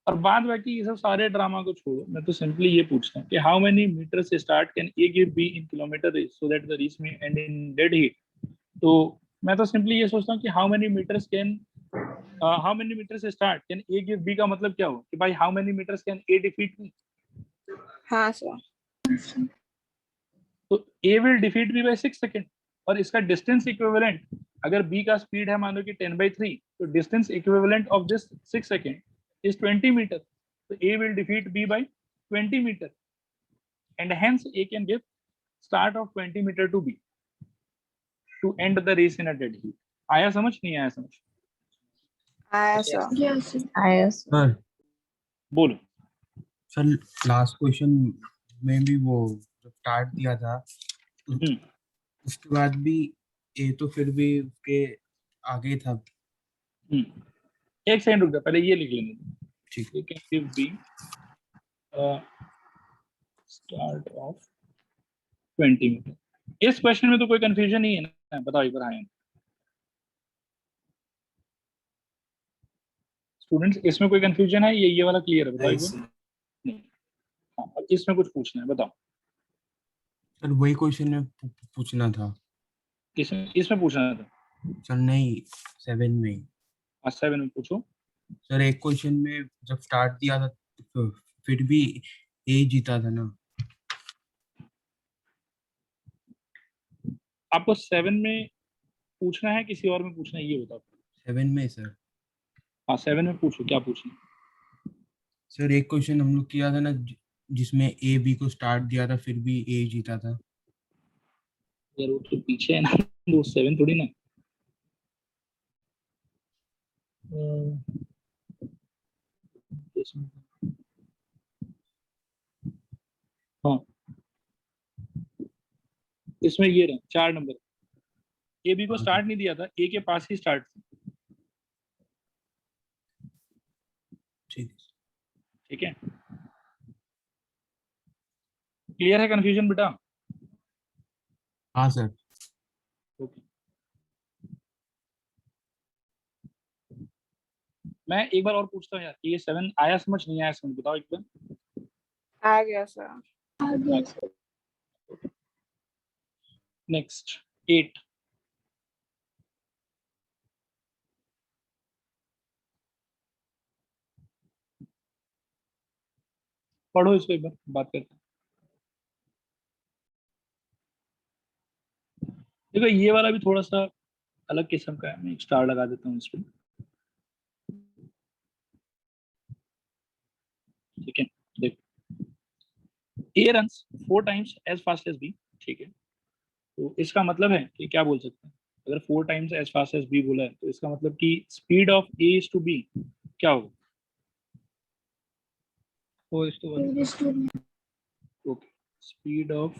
और बाद बाकी ये सब सारे ड्रामा को छोड़ो, मैं तो सिंपली ये पूछता हूँ कि हाउ मेनी मीटर से start can A give B in kilometre race so that the race में एंड इन डेड हीट। तो मैं तो सिंपली ये सोचता हूँ कि हाउ मेनी मीटर्स से start can A give B, का मतलब क्या हो कि भाई how many metres can A defeat me. हाँ सर। तो A will defeat B by 6 second, और इसका डिस्टेंस इक्विवेलेंट, अगर बी का स्पीड है मान लो कि 10/3, तो distance equivalent of this 6 second is 20 meter. So A will defeat B by 20 meter, and hence A can give start of 20 meter to B to end the race in a dead heat. आया समझ, नहीं आया समझ? आया सर। Yes. सर बोलो। सर लास्ट क्वेश्चन में भी वो जब स्टार्ट दिया था उसके बाद भी ए तो फिर भी उसके आगे था। एक सेकंड रुक जा, पहले ये लिख लेने दो। ठीक। You can give B start of 20 meter. इस क्वेश्चन में तो कोई कंफ्यूजन नहीं है ना, बताओ एक बार। हाँ स्टूडेंट्स, इसमें कोई कंफ्यूजन है, ये वाला क्लियर है, बताओ एक बार। नहीं। हाँ, अब इसमें कुछ पूछना है, बताओ। सर वही क्वेश्चन में पूछना था। इसमें पूछना था सर नहीं 7 में। 7 में पूछो। सर एक क्वेश्चन में जब स्टार्ट दिया था तो फिर भी ए जीता था ना। आपको 7 में पूछना है, किसी और में पूछना है, ये बताओ। 7 में सर। हाँ 7 में पूछो, क्या पूछना। सर एक क्वेश्चन हम लोग किया था ना जिसमें ए बी को स्टार्ट दिया था फिर भी ए जीता था। यार वो तो पीछे है ना, वो 7 थोड़ी ना। हाँ इसमें ये रहा 4 नंबर, ए बी को स्टार्ट नहीं दिया था, ए के पास ही स्टार्ट था। ठीक है, क्लियर है कंफ्यूजन बेटा? हाँ सर। ओके, मैं एक बार और पूछता हूँ यार, ये 7 आया समझ, नहीं आया समझ, बताओ एक बार। आ गया सर। नेक्स्ट 8। पढ़ो इसको एक बार, बात करते हैं। देखो ये वाला भी थोड़ा सा अलग किस्म का है, मैं एक स्टार लगा देता हूँ इसमें। ठीक है, देखो A runs 4 times as fast as B. ठीक है, तो इसका मतलब है कि क्या बोल सकते हैं, अगर 4 times as fast as B बोला है तो इसका मतलब कि speed of A is to B क्या होगा? 4:1। Okay, speed of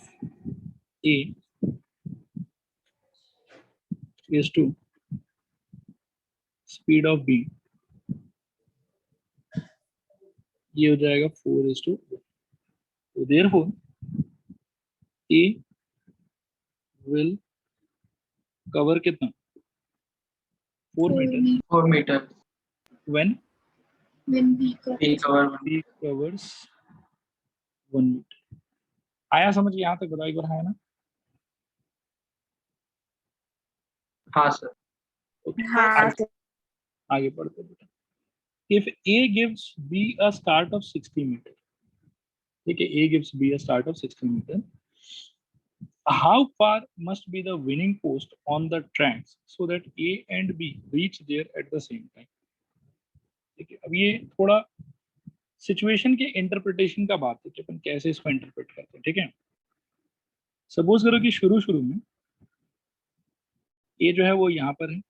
A is to speed of b, ये हो जाएगा 4:1। तो therefore a will cover कितना, 4 metre 4 meter. when B cover b covers 1 meter। आया समझ यहाँ तक? बताओ एक बार, है ना? हाँ सर। हाँ sir. आगे पढ़ते बेटा। If A gives B a start of 60 meter, ठीक है, A gives B a start of 60 meter, how far must be the winning post on the tracks so that A and B reach there at the same time? ठीक है, अब ये थोड़ा सिचुएशन के इंटरप्रिटेशन का बात है कि अपन कैसे इसको इंटरप्रेट करते हैं, ठीक है। सपोज करो कि शुरू शुरू में ए जो है वो यहाँ पर है,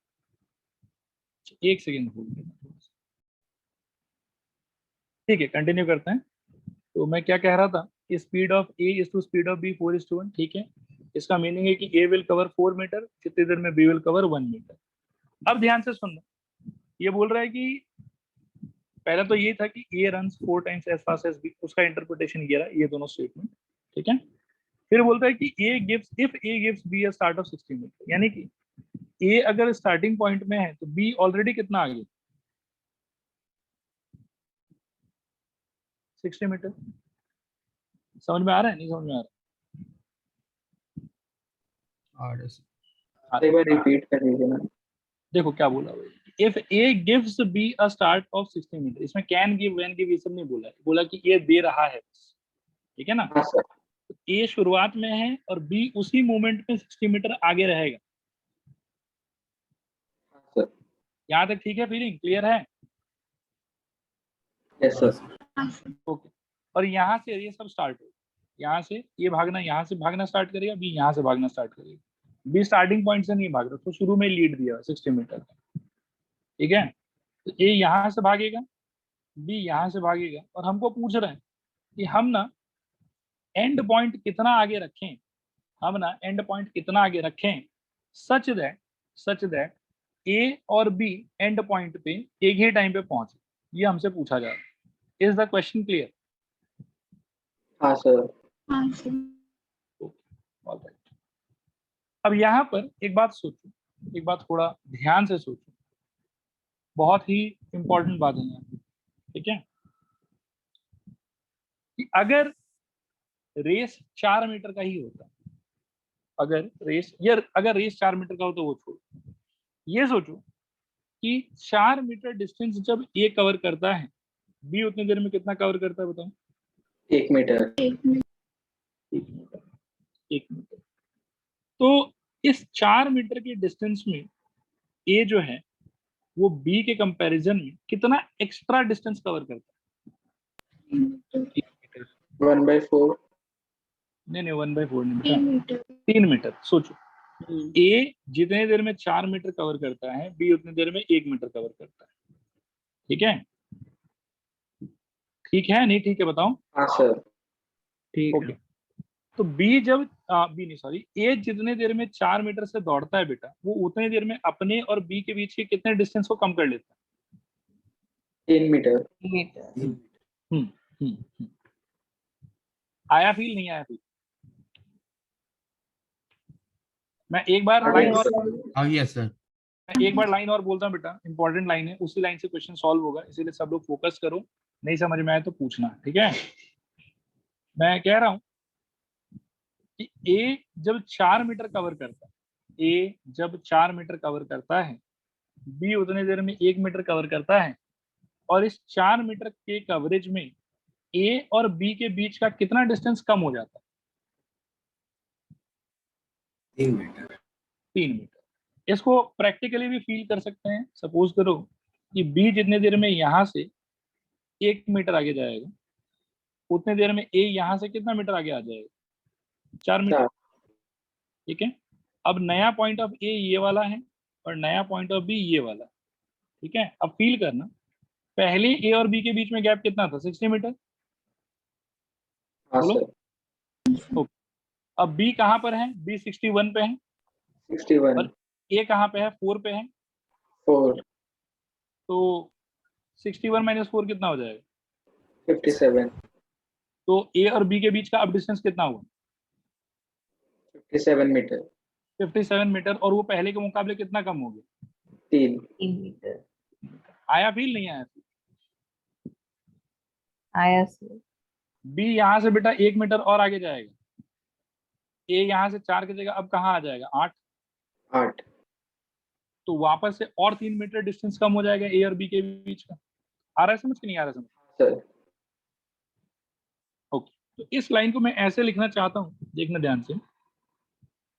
एक सेकेंड होल्ड करना थोड़ा सा, ठीक है, कंटिन्यू करते हैं। तो मैं क्या कह रहा था कि speed of A is to speed of B 4:1, ठीक है। इसका मीनिंग है कि ए विल कवर 4 मीटर, कितनी देर में बी विल कवर 1 मीटर। अब ध्यान से सुनना, ये बोल रहा है कि पहले तो ये था कि A runs 4 times as fast as B, उसका इंटरप्रिटेशन ये रहा, ये दोनों स्टेटमेंट, ठीक है। फिर बोलता है कि A gives B a start of 60 metre, यानी कि ए अगर स्टार्टिंग पॉइंट में है तो बी ऑलरेडी कितना आगे, 60 मीटर। समझ में आ रहा है, नहीं समझ में आ रहा? एक बार रिपीट कर दीजिए ना। देखो क्या बोला हुआ है, if A gives B a start of 60 metre, इसमें कैन गिव, व्हेन गिव ये सब नहीं बोला है, बोला कि ये दे रहा है बस, ठीक है ना। हाँ सर। ए शुरुआत में है और बी उसी मोमेंट में 60 मीटर आगे रहेगा। हाँ सर। यहाँ तक ठीक है, फीलिंग क्लियर है? Yes sir. ओके। और यहाँ से ये सब स्टार्ट हो, यहाँ से ये भागना, यहाँ से भागना स्टार्ट करेगा, बी यहाँ से भागना स्टार्ट करेगा। बी स्टार्टिंग पॉइंट से नहीं भाग रहा, तो शुरू में लीड दिया 60 मीटर, ठीक है। तो ए यहाँ से भागेगा, बी यहाँ से भागेगा, और हमको पूछ रहे हैं कि हम ना एंड पॉइंट कितना आगे रखें, सच दैट ए और बी एंड पॉइंट पे एक ही टाइम पे पहुंचे, ये हमसे पूछा जा रहा है। Is the question clear? हाँ सर। ऑलराइट। अब यहाँ पर एक बात सोचो, एक बात थोड़ा ध्यान से सोचो, बहुत ही इंपॉर्टेंट बात है यहाँ, ठीक है। कि अगर रेस 4 मीटर का ही होता, अगर रेस 4 मीटर का हो तो वो छोड़ो, ये सोचो कि 4 मीटर डिस्टेंस जब ए कवर करता है, बी उतनी देर में कितना कवर करता है बताओ? 1 मीटर। 1 मीटर। तो इस 4 मीटर के डिस्टेंस में ए जो है वो बी के कंपैरिजन में कितना एक्स्ट्रा डिस्टेंस कवर करता है? 1/4। नहीं 1/4 नहीं, 3 मीटर। सोचो, ए जितने देर में 4 मीटर कवर करता है, बी उतनी देर में 1 मीटर कवर करता है, ठीक है। ठीक है नहीं ठीक है बताओ? हाँ सर। ठीक ओके। है। तो बी जब ए जितने देर में 4 मीटर से दौड़ता है बेटा, वो उतने देर में अपने और बी के बीच के कितने डिस्टेंस को कम कर लेता है? 3 मीटर। आया फील, नहीं आया फील? मैं एक बार लाइन और बोलता हूँ बेटा, इंपॉर्टेंट लाइन है, उसी लाइन से क्वेश्चन सॉल्व होगा, इसीलिए सब लोग फोकस करो, नहीं समझ में आए तो पूछना, ठीक है। मैं कह रहा हूं कि ए जब 4 मीटर कवर करता है, बी उतने देर में 1 मीटर कवर करता है, और इस 4 मीटर के कवरेज में ए और बी के बीच का कितना डिस्टेंस कम हो जाता है? 3 मीटर। इसको प्रैक्टिकली भी फील कर सकते हैं। सपोज करो कि बी जितने देर में यहां से 1 मीटर आगे जाएगा, उतने देर में ए यहां से कितना मीटर आगे आ जाएगा? 4 मीटर, ठीक है। अब नया पॉइंट ऑफ ए ये वाला है और नया पॉइंट ऑफ बी ये वाला, ठीक है। अब फील करना, पहले ए और बी के बीच में गैप कितना था? 60 मीटर। हाँ बोलो। सर। अब बी कहां पर है? बी 61 पे है, 61। और ए कहां पे है? 4 पे है। 4। तो 61 - 4 कितना हो जाएगा? 57। तो ए और बी के बीच का अब डिस्टेंस कितना हुआ? 57 मीटर। 57 मीटर, और वो पहले के मुकाबले कितना कम हो गया? 3 मीटर। आया फील, नहीं आया फील? आया सर। बी यहाँ से बेटा 1 मीटर और आगे जाएगा, ए यहाँ से 4 की जगह अब कहाँ आ जाएगा 8, 8 तो वापस से और 3 मीटर डिस्टेंस कम हो जाएगा ए और बी के बीच का। आ रहा है समझ कि नहीं आ रहा समझ? सर ओके, तो इस लाइन को मैं ऐसे लिखना चाहता हूँ, देखना ध्यान से,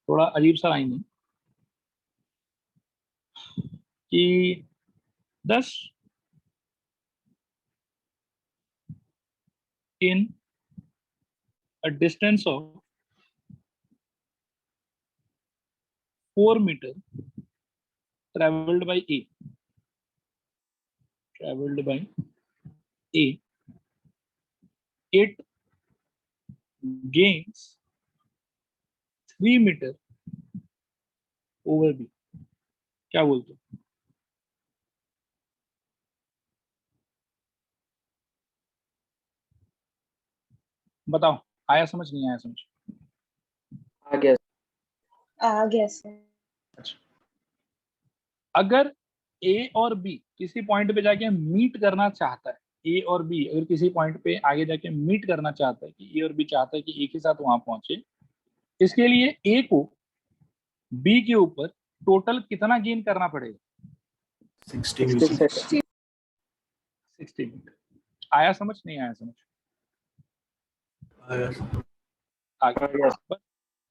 थोड़ा अजीब सा लाइन है कि 10 in a distance of 4 meter traveled by A, it gains 3 meter over B। क्या बोलते हो? बताओ, आया समझ नहीं आया समझ? आ गया आ गया सर। अच्छा, अगर ए और बी किसी पॉइंट पे जाके मीट करना चाहता है, ए और बी अगर किसी पॉइंट पे आगे जाके मीट करना चाहता है कि ए और बी चाहता है कि एक ही साथ वहां पहुंचे, इसके लिए ए को बी के ऊपर टोटल कितना गेन करना पड़ेगा? 60 67 60 मीटर। आया समझ नहीं आया समझ? आगे आ गया बस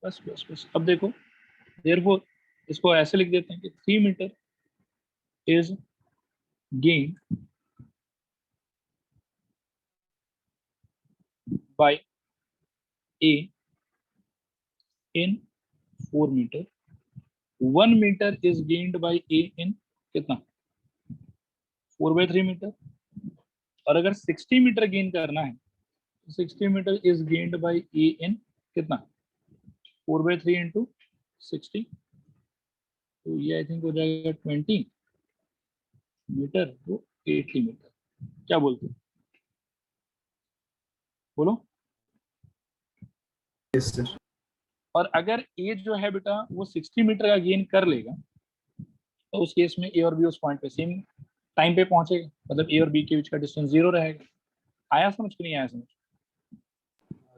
बस बस बस। अब देखो, देयरफॉर इसको ऐसे लिख देते हैं कि 3 metre is gained by A in 4 meter, 1 meter is gained by A in कितना 4/3 मीटर, और अगर 60 मीटर गेन करना है तो 60 metre is gained by A in कितना 4/3 into 60, तो ये आई थिंक हो जाएगा 20 मीटर तो 80 मीटर। क्या बोलते हो? बोलो। Yes, sir. और अगर ए जो है बेटा वो 60 मीटर का गेन कर लेगा तो उस केस में ए और बी उस पॉइंट पे सेम टाइम पे पहुंचेगा, मतलब ए और बी के बीच का डिस्टेंस 0 रहेगा। आया समझ कि नहीं आया समझ?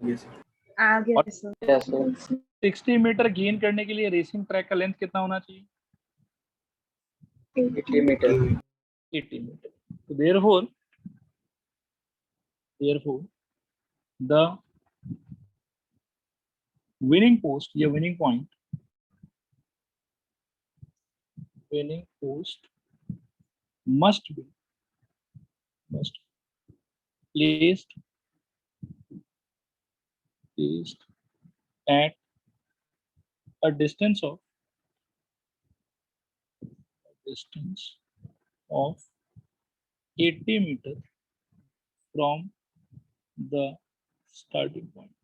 Yes, sir. आ गया और- sir. Yes, sir. 60 metre gain करने के लिए रेसिंग ट्रैक का लेंथ कितना होना चाहिए? 80 meter. 80 मीटर। तो therefore the winning post या winning post must be placed at a distance of 80 meter from the starting point.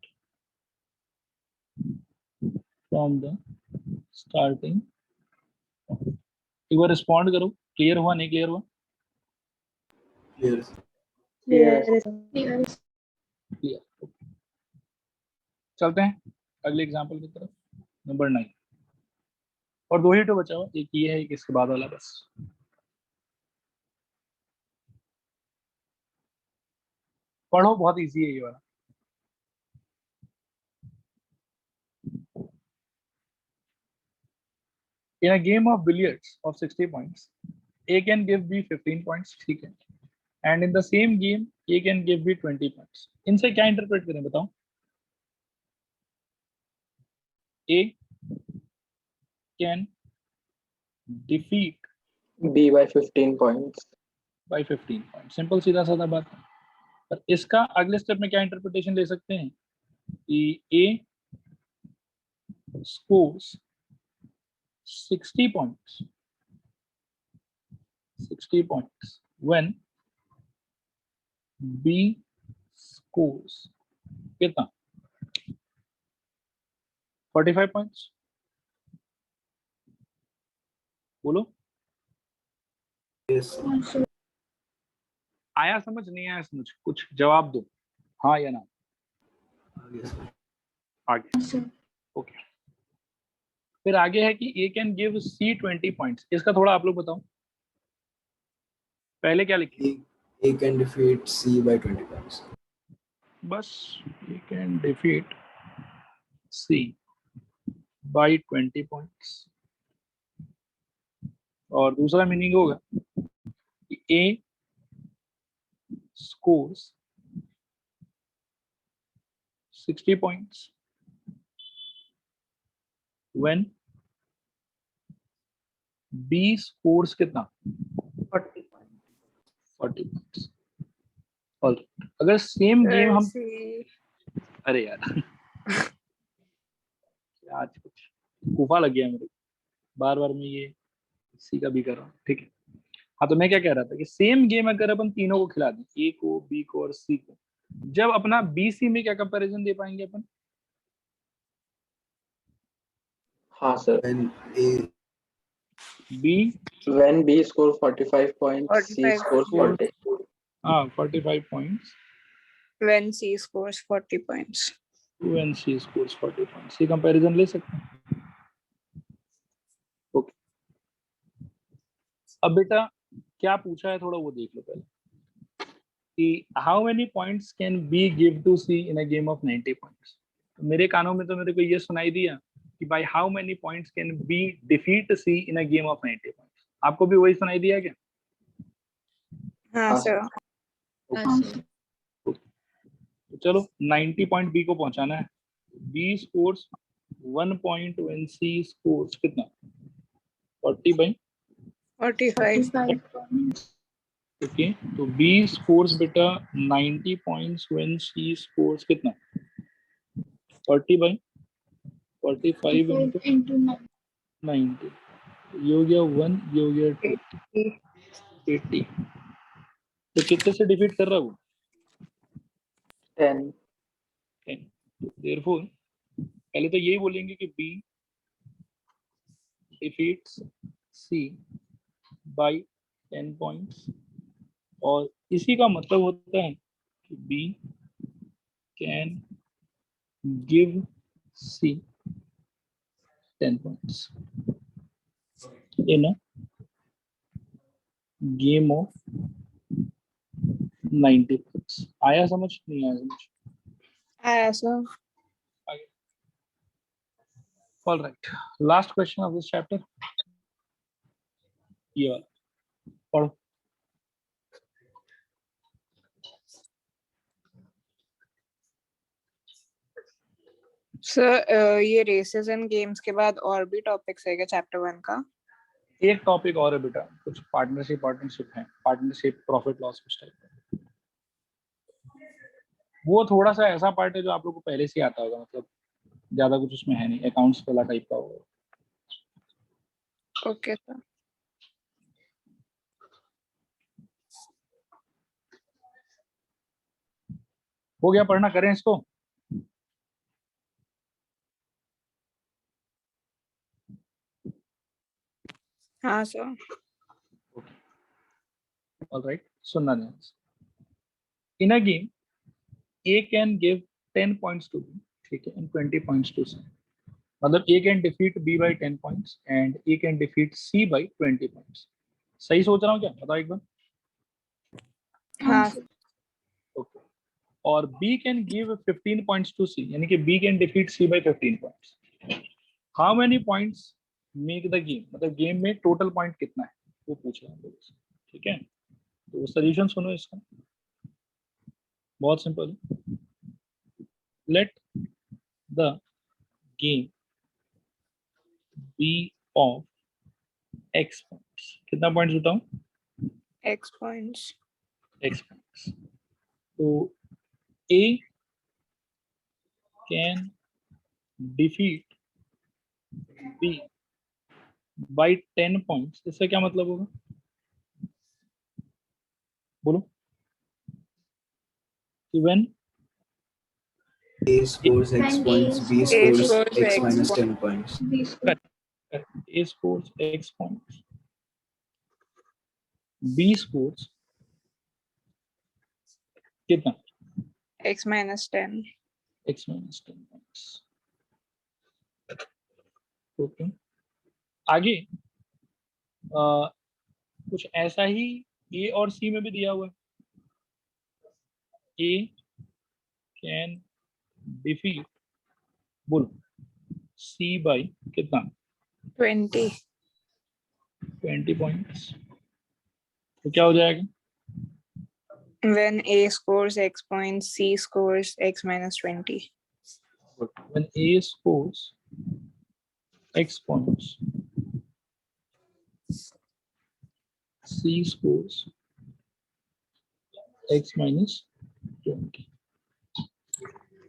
एक बार रिस्पॉन्ड करो, क्लियर हुआ नहीं क्लियर हुआ? Clear, sir. Clear. क्लियर। चलते हैं अगले एग्जांपल की तरफ, नंबर 9। और 2 ही तो बचा हुआ, एक ये है एक इसके बाद वाला बस। पढ़ो, बहुत इजी है ये वाला। In a game of billiards of 60 points, A can give B 15 points, ठीक है, and in the same game A can give B 20 points। इनसे क्या इंटरप्रेट करें बताओ? A can defeat B by 15 points. by 15 points, simple सीधा साधा बात है। पर इसका अगले स्टेप में क्या इंटरप्रिटेशन ले सकते हैं कि A scores 60 points when B scores कितना 45 points। बोलो, Yes, sir. आया समझ नहीं आया समझ? कुछ जवाब दो, हाँ या ना। Yes, sir. आगे ओके, फिर आगे है कि A can give C 20 points। इसका थोड़ा आप लोग बताओ, पहले क्या लिखिए? A can defeat C by 20 points. बस A can defeat C by 20 points. और दूसरा मीनिंग होगा कि A scores 60 points when B scores कितना 40 points. 40 points. और अगर सेम गेम हम अरे यार आज कुछ कूफा लग गया मेरे, बार बार मैं ये सी का भी कर रहा हूँ, ठीक है। हाँ, तो मैं क्या कह रहा था कि सेम गेम अगर अपन तीनों को खिला दें, ए को, बी को और सी को, जब अपना बी सी में क्या कंपैरिजन दे पाएंगे अपन? हाँ sir, when A B when B scores 45 points, C 45 scores 40. हाँ 45 points when C scores 40 points. when C scores 40 points, ये कंपैरिजन ले सकते हैं। ओके, अब बेटा क्या पूछा है थोड़ा वो देख लो पहले कि how many points can B give to C in a game of 90 points. मेरे कानों में तो मेरे को ये सुनाई दिया कि by how many points can be defeat C in a game of 90 points. आपको भी वही सुनाई दिया क्या? हाँ हाँ सर। तो चलो 90 पॉइंट बी को पहुंचाना है। B scores 1 point when C scores कितना 40 बाई 45 ओके, तो बी स्कोर्स बेटा 90 पॉइंट्स व्हेन सी स्कोर्स कितना 40 बाई 45 इंटू 90, ये हो गया 1, ये हो गया 2, 80। तो कितने से डिफीट कर रहा है वो? 10. 10। देयरफॉर पहले तो यही बोलेंगे कि B defeats C by 10 points, और इसी का मतलब होता है कि B can give C 10 points in a game of 90 points. आया समझ? नहीं आया समझ? आया sir. All right. Last question of this chapter. ये वाला पढ़ो। सर ये रेसेस एंड गेम्स के बाद और भी टॉपिक्स है क्या चैप्टर 1 का? एक टॉपिक और है बेटा, कुछ पार्टनरशिप है, पार्टनरशिप प्रॉफिट लॉस कुछ टाइप का। वो थोड़ा सा ऐसा पार्ट है जो आप लोग को पहले से आता होगा, मतलब ज्यादा कुछ उसमें है नहीं, अकाउंट्स वाला टाइप का होगा। Okay sir. हो गया पढ़ना, करें इसको? हाँ सर। All right. सुनना ध्यान से। In a game, A can give 10 points to B, ठीक है, and 20 points to C. मतलब A can defeat B by 10 points and A can defeat C by 20 points. सही सोच रहा हूँ क्या? बताओ एक बार। हाँ Okay. और B can give 15 points to C, यानी कि B can defeat C by 15 points. How many points make the game? मतलब गेम में टोटल पॉइंट कितना है वो पूछ रहा हूँ, ठीक है। तो सोल्यूशन सुनो इसका, बहुत सिंपल है। Let the game be of x points. कितना पॉइंट्स बताऊं? x points. x points. तो A can defeat B by 10 points. इसका क्या मतलब होगा? बोलो। कि when A scores X points, B A scores scores X X minus points. 10 points. A scores x points, B scores कितना? x minus 10. x minus 10 points. Okay, आगे कुछ ऐसा ही A और C में भी दिया हुआ है। A can defeat, बोलो, C by कितना 20. 20 पॉइंट्स, तो क्या हो जाएगा? When A scores X points, C scores X minus 20. When A scores X points, C scores X minus 20.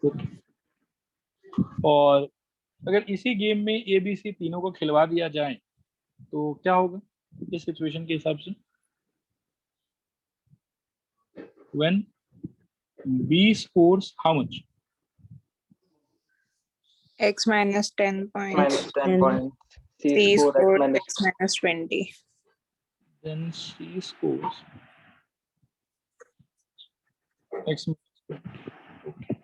Okay. और अगर इसी गेम में ए बी सी तीनों को खिलवा दिया जाए तो क्या होगा इस सिचुएशन के हिसाब से? When B scores how much? X minus 10 points. minus 10 points. C C score X scores minus X minus 20. Then C scores X minus 20.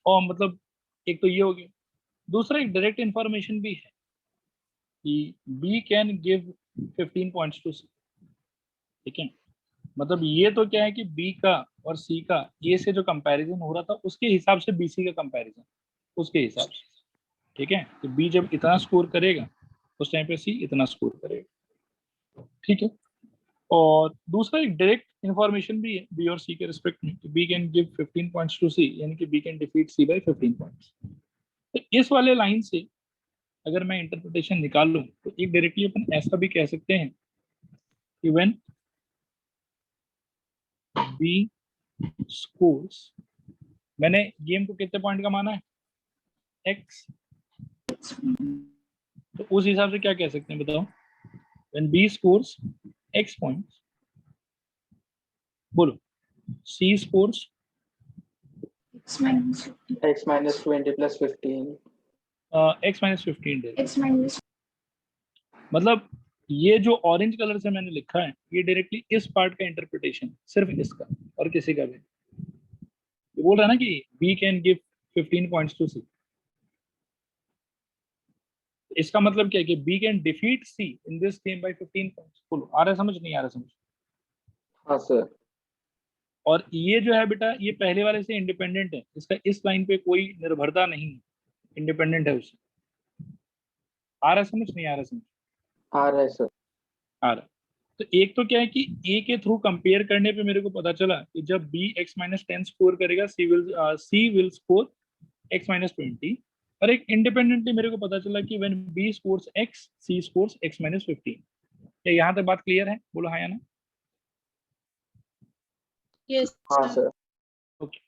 और मतलब एक तो ये हो गया, दूसरा एक डायरेक्ट इंफॉर्मेशन भी है कि B can give 15 points to C, ठीक है? मतलब ये तो क्या है कि B का और C का A से जो कंपैरिजन हो रहा था उसके हिसाब से BC का कंपैरिजन उसके हिसाब से, ठीक है? तो B जब इतना स्कोर करेगा उस टाइम पे C इतना स्कोर करेगा, ठीक है? और दूसरा एक डायरेक्ट इंफॉर्मेशन भी है B और C के रिस्पेक्ट में कि B can give 15 points to C, यानी कि B can defeat C by 15 points. तो इस वाले लाइन से अगर मैं इंटरप्रिटेशन निकाल लूं तो एक डायरेक्टली अपन ऐसा भी कह सकते हैं कि व्हेन B scores, मैंने गेम को कितने पॉइंट का माना है X, तो उस हिसाब से क्या कह सकते हैं बताओ? When B scores X points, बोलो C scores X minus 50. X minus 20 plus 15. X minus 15 days. X minus मतलब ये जो ऑरेंज कलर से मैंने लिखा है ये डायरेक्टली इस पार्ट का इंटरप्रिटेशन, सिर्फ इसका और किसी का भी। ये बोल रहा है ना कि B can give 15 points to C, इसका मतलब क्या है कि B can defeat C in this game by 15 points. बोलो आ रहा है समझ, नहीं आ रहा समझ? हाँ सर। और ये जो है बेटा ये पहले वाले से इंडिपेंडेंट है, इसका इस लाइन पे कोई निर्भरता नहीं है, इंडिपेंडेंट है उससे। आ रहा है समझ, नहीं आ रहा समझ? आ रहा है सर। आ रहा है। तो एक तो क्या है कि ए के थ्रू कंपेयर करने पे मेरे को पता चला कि जब बी एक्स माइनस 10 स्कोर करेगा C will score X minus 20, और एक इंडिपेंडेंटली मेरे को पता चला कि when B scores X C scores X minus 15। क्या यहाँ तक बात क्लियर है? बोलो हाँ या ना? Yes. हाँ सर। ओके।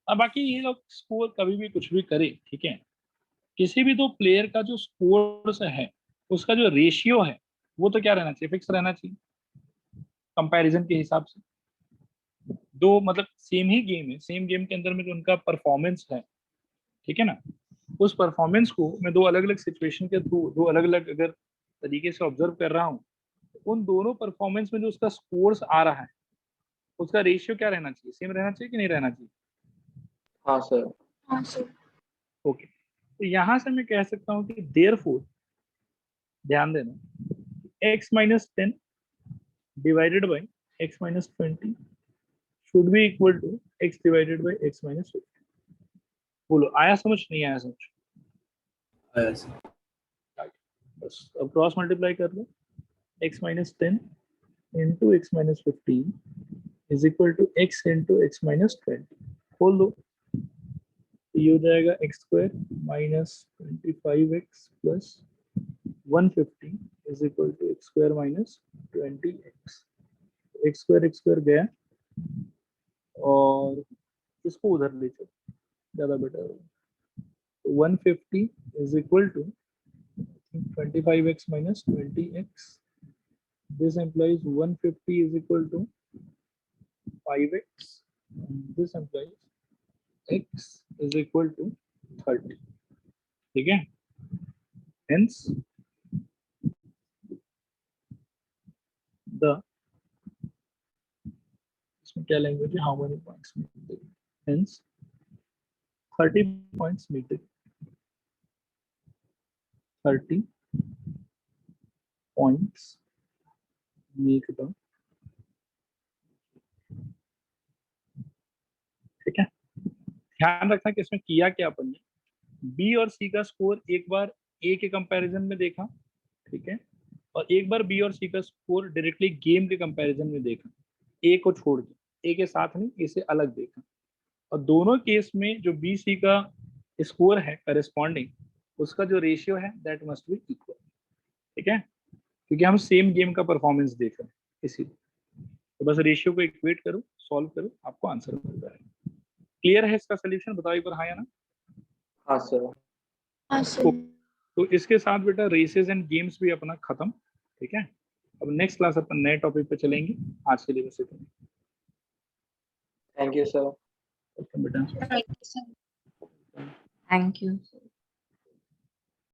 अब बाकी ये लोग स्कोर कभी भी कुछ भी करे, ठीक है, किसी भी दो प्लेयर का जो स्कोर है उसका जो रेशियो है वो तो क्या रहना चाहिए? फिक्स रहना चाहिए कंपैरिजन के हिसाब से। दो मतलब सेम ही गेम है, सेम गेम के अंदर में जो उनका परफॉर्मेंस है, ठीक है ना, उस परफॉर्मेंस को मैं दो अलग अलग सिचुएशन के थ्रू दो अलग अलग अगर तरीके से ऑब्जर्व कर रहा हूँ, उन दोनों परफॉर्मेंस में जो उसका स्कोर्स आ रहा है उसका रेशियो क्या रहना चाहिए? सेम रहना चाहिए कि नहीं रहना चाहिए? हाँ सर। हाँ सर। ओके। तो यहां से मैं कह सकता हूँ कि देयरफॉर, ध्यान देना, x minus 10 divided by x minus 20 should be equal to x divided by x minus 50। बोलो आया समझ, नहीं आया समझ? बस अब क्रॉस मल्टीप्लाई कर लो, x minus 10 into X minus 15 is equal to x into X minus 20। खोल दो, ये हो जाएगा X square minus 25x plus 150 is equal to X square minus 20x। X square गया और इसको उधर ले चलो, ज्यादा बेटर होगा। 150 is equal to 25x minus 20x. This implies 150 is equal to 5x. And this implies x is equal to 30. ठीक है? Hence, the इसमें क्या लैंग्वेज है? How many points needed? Hence, 30 points needed. 30 points make the, ठीक है? ध्यान रखना कि इसमें किया क्या अपन ने, बी और सी का स्कोर एक बार ए के कंपैरिजन में देखा, ठीक है, और एक बार बी और सी का स्कोर डायरेक्टली गेम के कंपैरिजन में देखा, ए को छोड़ के, ए के साथ नहीं, ए से अलग देखा, और दोनों केस में जो बी सी का स्कोर है करेस्पॉन्डिंग, उसका जो रेशियो है दैट मस्ट बी इक्वल, ठीक है, क्योंकि हम सेम गेम का परफॉर्मेंस देख रहे हैं, इसीलिए तो बस रेशियो को इक्वेट करो, सॉल्व करो, आपको आंसर मिल जाएगा। क्लियर है इसका सोल्यूशन? बताओ एक बार हाँ या ना। हाँ सर। हाँ सर। तो इसके साथ बेटा रेसेस एंड गेम्स भी अपना खत्म, ठीक है। अब नेक्स्ट क्लास अपन नए टॉपिक पे चलेंगे, आज के लिए बस इतना। Thank you sir. ओके बेटा। Thank you sir. Thank you.